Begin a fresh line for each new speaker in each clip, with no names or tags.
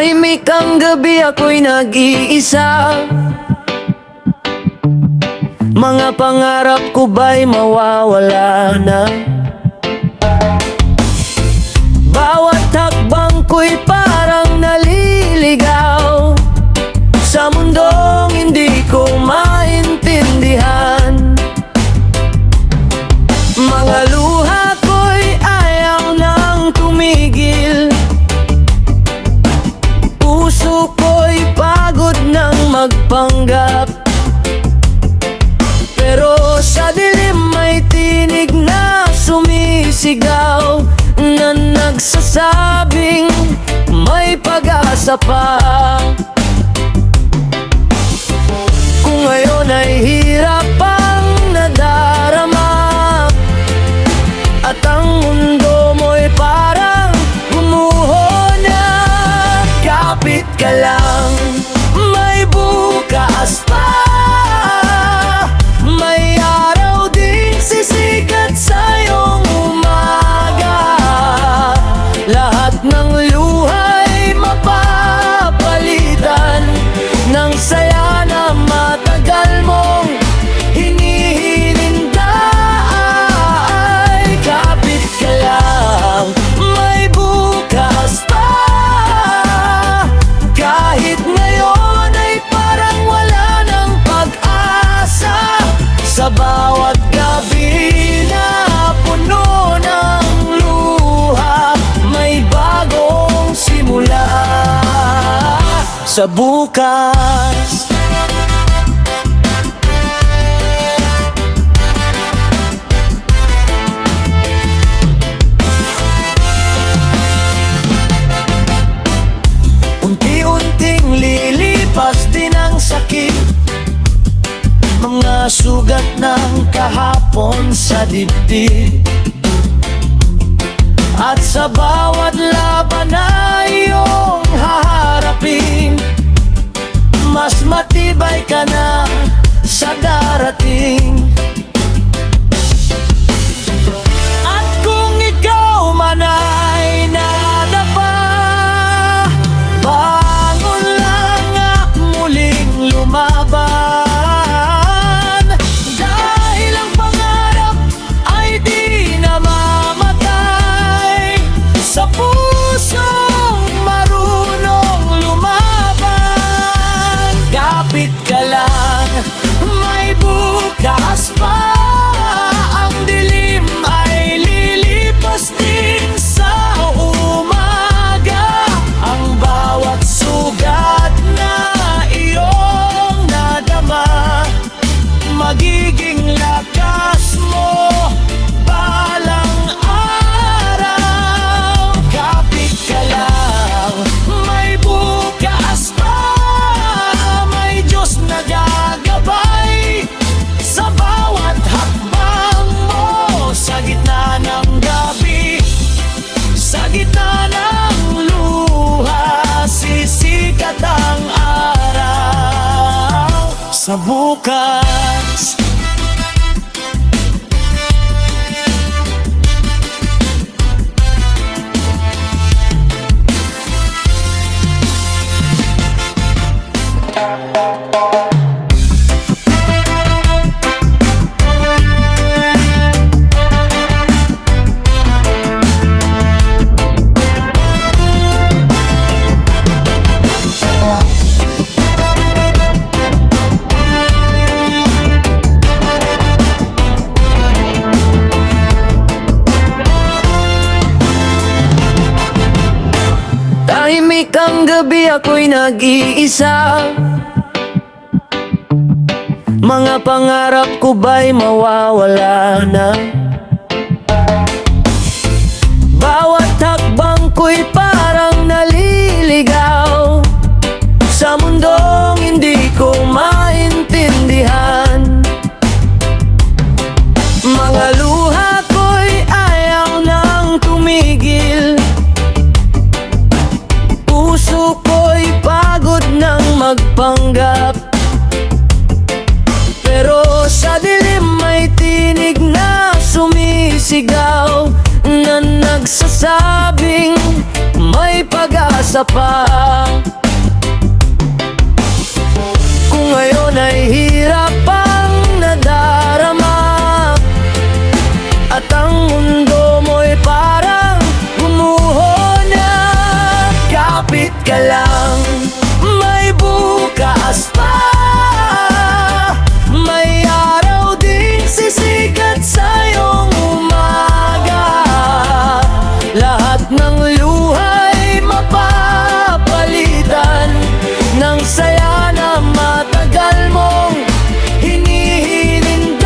Tahimik ang gabi, ako'y nag-iisa. Mga pangarap ko ba'y mawawala na? Bawat hakbang ko'y parang naliligaw sa mundong hindi ko maintindihan. Mga luha ko'y ayaw nang tumigil. Puso ko'y pagod nang magpanggap. Pero sa dilim may tinig na sumisigaw, na nagsasabing may pag-asa pa. Kung ngayon ay hirap ang nadarama, at ang mundo mo'y parang gumuho na, kapit ka lang, may bukas pa. May araw ding sisikat sa iyong umaga. Lahat ng luha'y mapapalitan ng saya na matagal mong hinihintay. Kapit ka lang, may bukas pa. Kahit ngayon ay parang wala ng pag-asa. Sa bawat gabi na puno ng luha, may bagong simula sa bukas. Unti-unting lilipas din ang sakit, mga sugat ng kahapon sa dibdib. At sa bawat laban na iyong haharapin, mas matibay ka na sa darating. At kung ikaw man ay nadapa, bangon lang at muling lumaban. Dahil ang pangarap ay di namamatay sa pusong marunong lumaban. Kapit ka lang, may bukas pa. Ang dilim ay lilipas din sa umaga. Ang bawat sugat na iyong nadama, magiging lakas mo balang araw. Kapit ka lang, may bukas pa. May Diyos na gagabay sa bawat hakbang mo. Sa gitna ng gabi, sa gitna ng luha, sisikat ang araw sa bukas. Tahimik ang gabi, ako'y nag-iisa. Mga pangarap ko ba'y mawawala na? Bawat hakbang ko'y parang naliligaw sa mundong hindi ko maintindihan. Mga luha ko'y ayaw nang tumigil. Puso ko'y pagod nang magpanggap. Pero sa dilim may tinig na sumisigaw, na nagsasabing may pag-asa pa. ka lang, may bukas pa. May araw ding sisikat sa iyong umaga. Lahat ng luha'y mapapalitan ng saya na matagal mong hinihintay.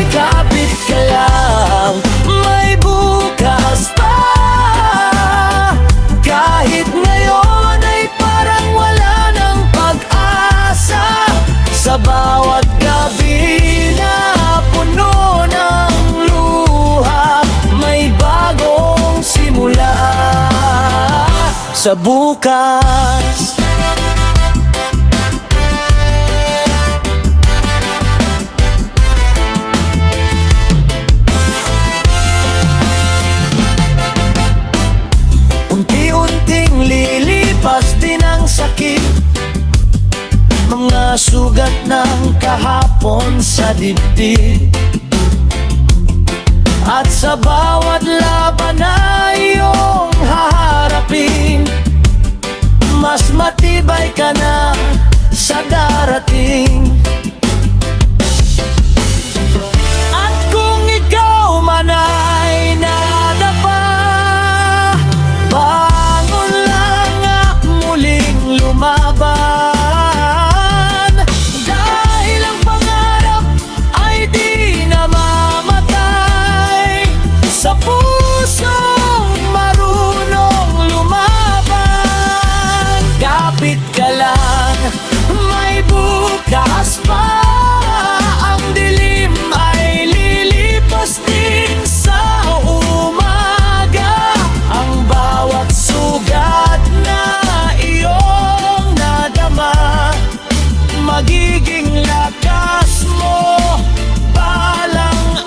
Kapit ka lang, may bukas pa. Kahit ngayon ay parang wala ng pag-asa. Sa bawat gabi na puno ng luha, may bagong simula sa bukas. Unti-unting lilipas din ang sakit, mga sugat ng kahapon sa dibdib. At sa bawat laban na iyong haharapin, mas matibay ka na sa darating. At kung ikaw man ay nadapa, bangon lang at muling lumaban. Dahil ang pangarap ay di namamatay sa pusong marunong lumaban. Kapit ka lang, may bukas pa. Ang dilim ay lilipas din sa umaga. Ang bawat sugat na iyong nadama, magiging lakas mo balang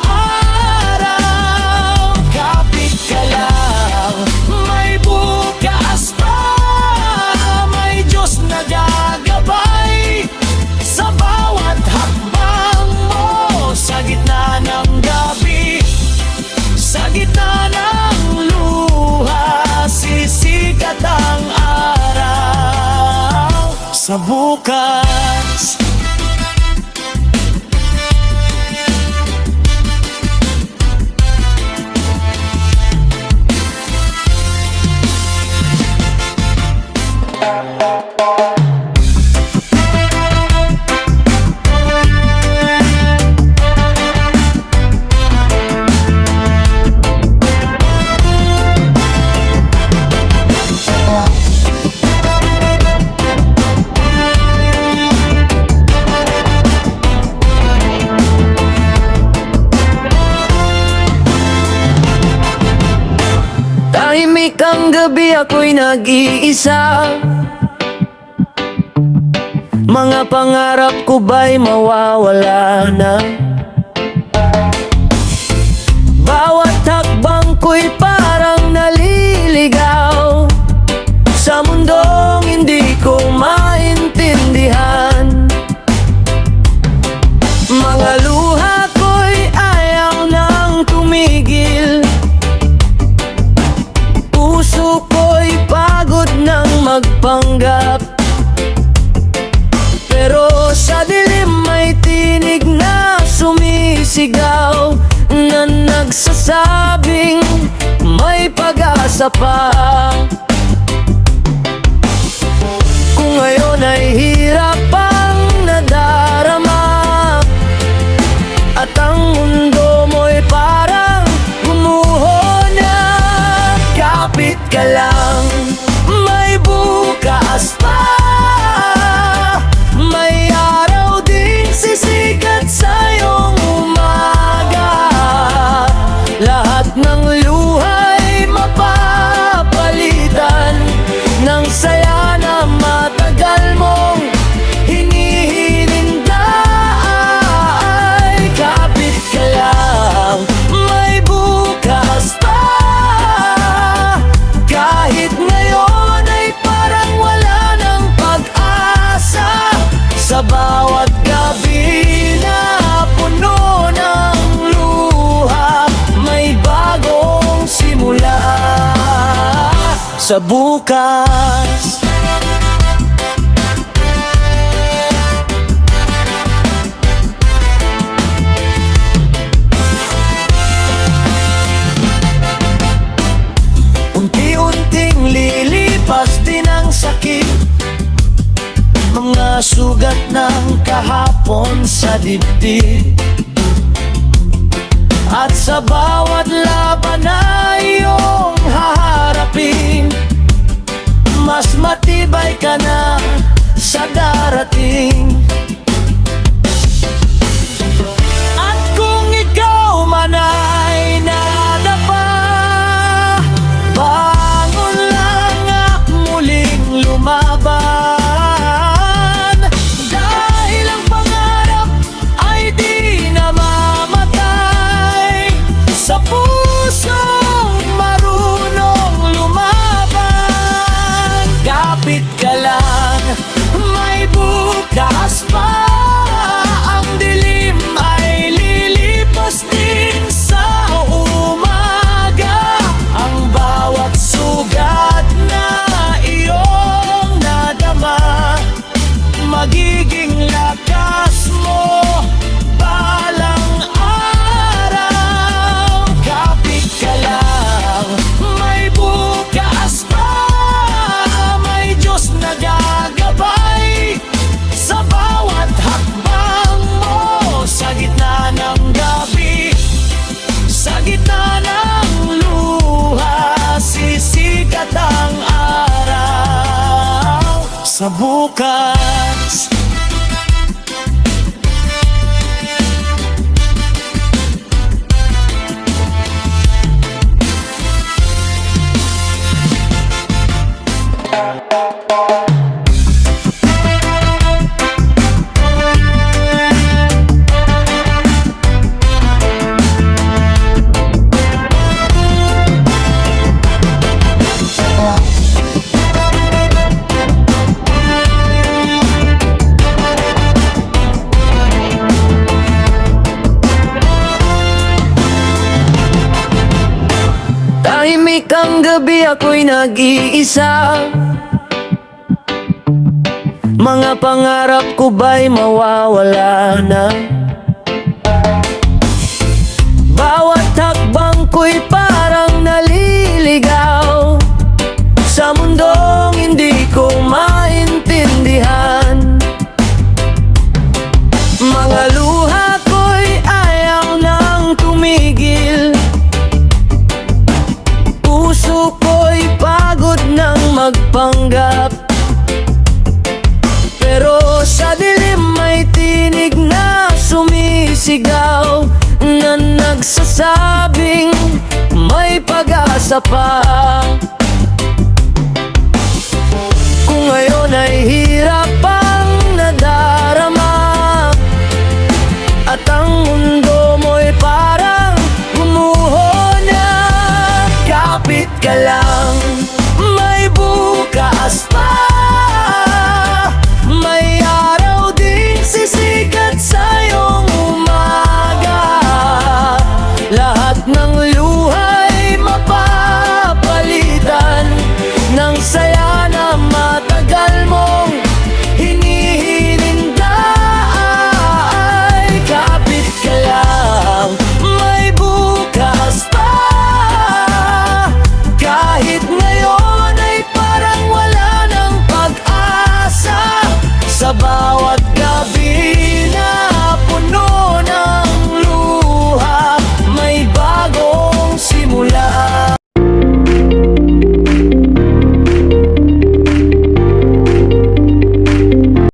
araw. Kapit ka lang, may bukas pa. May Diyos na gagabay sa bawat hakbang mo. Sa gitna ng gabi, sa gitna ng luha, sisikat ang araw sa bukas. Tahimik ang gabi, ako'y nag-iisa. Mga pangarap ko ba'y mawawala na? Bawat hakbang ko'y parang naliligaw sa mundong hindi ko maintindihan. Mga luha ko'y ayaw nang tumigil. Puso ko'y pagod nang magpanggap. Pero sa dilim may tinig na sumisigaw, na nagsasabing may pag-asa pa. Kung ngayon ay hirap ang nadarama, at ang mundo mo'y parang gumuho na. Kapit ka lang, may bukas pa. May araw ding sisikat sa iyong umaga. Lahat ng luha'y mapapalitan ng saya na matagal mong hinihintay. Kapit ka lang, may bukas pa. Kahit sa bukas. Unti-unting lilipas din ang sakit, mga sugat ng kahapon sa dibdib. At sa bawat laban na iyong haharapin, mas matibay ka na sa darating. At kung ikaw man ay nadapa, bangon lang at muling lumaban. Dahil ang pangarap ay di namamatay sa pusong marunong lumaban. Kapit ka lang, may bukas pa. Ang dilim ay lilipas din sa umaga. Ang bawat sugat na iyong nadama, magiging lakas mo balang araw. Kapit ka lang, may bukas pa. May Diyos na gagabay sa bawat hakbang mo. Sa gitna ng gabi, sa gitna ng luha, sisikat ang araw sa bukas. Tahimik ang gabi, ako'y nag-iisa. Mga pangarap ko ba'y mawawala na? Bawat hakbang ko'y parang naliligaw sa mundong hindi ko maintindihan. Mga luha ko'y ayaw nang tumigil, puso ko'y pagod ng magpanggap. Pero sa dilim may tinig na sumisigaw, na nagsasabing may pag-asa pa. Kung ngayon ay hirap ang nadarama, at ang mundo mo'y parang gumuho na, kapit ka lang, may bukas pa.